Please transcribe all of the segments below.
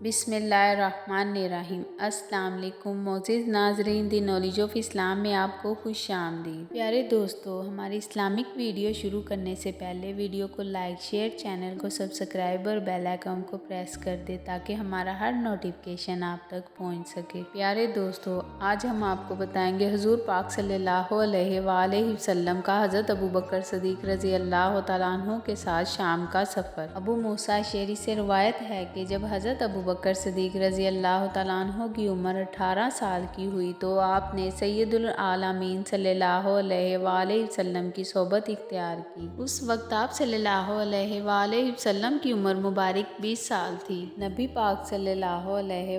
बिस्मिल्लाहिर्रहमानिर्रहीम। अस्सलाम वालेकुम मोअज़्ज़िज़ नाज़रीन, दी नॉलेज ऑफ इस्लाम में आपको खुश आमदीद। प्यारे दोस्तों, हमारी इस्लामिक वीडियो शुरू करने से पहले वीडियो को लाइक, शेयर, चैनल को सब्सक्राइब और बेल आइकन को प्रेस कर दे ताकि हमारा हर नोटिफिकेशन आप तक पहुंच सके। प्यारे दोस्तों, आज हम आपको बताएंगे हुज़ूर पाक सल्लल्लाहु अलैहि वसल्लम का हज़रत अबू बकर सिद्दीक़ रज़ी अल्लाह तआला अन्हु के साथ शाम का सफ़र। अबू मूसा अशअरी से रवायत है कि जब हज़रत अबू बकर सिद्दीक़ रज़ी अल्लाह तआला अन्हु की उम्र 18 साल की हुई तो आपने सैयदुल आलमीन सल्लल्लाहु अलैहि वसल्लम की सोबत इख्तियार की। उस वक्त आप सल्लल्लाहु अलैहि वसल्लम की उम्र मुबारक 20 साल थी। नबी पाक सल्लल्लाहु अलैहि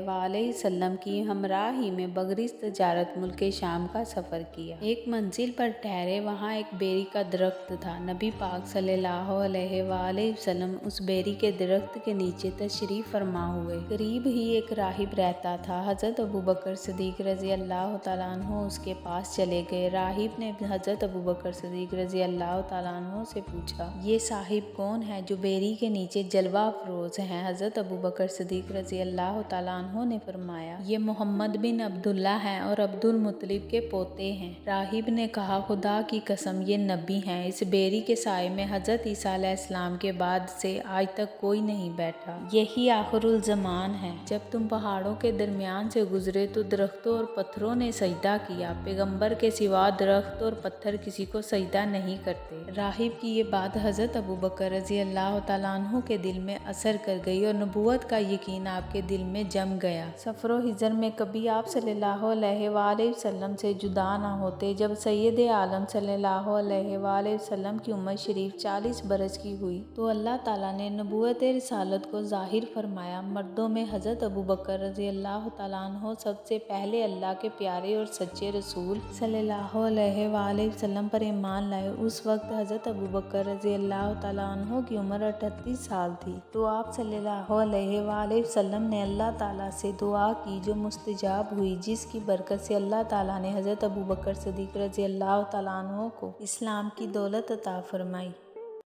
वसल्लम की हमराही में बगरी तजारत मुल्क शाम का सफ़र किया। एक मंजिल पर ठहरे, वहाँ एक बेरी का दरख्त था। नबी पाक सल्लल्लाहु अलैहि वसल्लम उस बेरी के दरख्त के नीचे तशरीफ फरमा हुए। करीब ही एक राहिब रहता था। हज़रत अबू बकर सिद्दीक़ रज़ी अल्लाह तआला अन्हु उसके पास चले गए। राहिब ने हज़रत अबू बकर सिद्दीक़ रज़ी अल्लाह तआला अन्हु से पूछा, ये साहिब कौन है जो बेरी के नीचे जलवा अफरोज हैं? हज़रत अबू बकर सिद्दीक़ रज़ी अल्लाह तआला अन्हु ने फरमाया, ये मोहम्मद बिन अब्दुल्ला हैं और अब्दुल मुत्तलिब के पोते हैं। राहिब ने कहा, खुदा की कसम, ये नबी हैं। इस बेरी के साए में हज़रत ईसा अलैहिस्सलाम के बाद से आज तक कोई नहीं बैठा। यही आखिरुल ज़मान है। जब तुम पहाड़ों के दरमियान से गुजरे तो दरख्तों और पत्थरों ने सजदा किया। पैगंबर के सिवा दरख्त और पत्थर किसी को सजदा नहीं करते। राहिब की ये बात हज़रत अबू बकर रज़ी अल्लाह तआला अन्हु के दिल में असर कर गई और नबूवत का यकीन आपके दिल में जम गया। सफ़रो हिजर में कभी आप सल्लल्लाहु अलैहि वसल्लम से जुदा ना होते। जब सैयद आलम सल्लल्लाहु अलैहि वसल्लम की उम्र शरीफ 40 बरस की हुई तो अल्लाह ताला ने नबूवत रिसालत को ज़ाहिर फरमाया। मर्दों में हज़रत अबू बकर रज़ी अल्लाह तआला अन्हु सबसे पहले अल्लाह के प्यारे और सच्चे रसूल सल्लल्लाहु अलैहि वसल्लम पर ईमान लाए। उस वक्त हज़रत अबू बकर रज़ी अल्लाह तआला अन्हु की उम्र 38 साल थी। तो आप सल्लल्लाहु अलैहि वसल्लम ने अल्लाह ताला से दुआ की जो मुस्तजाब हुई, जिसकी बरकत से अल्लाह ताला ने हज़रत अबू बकर सिद्दीक़ रज़ी अल्लाह तआला अन्हु को इस्लाम की दौलत अता फरमाई।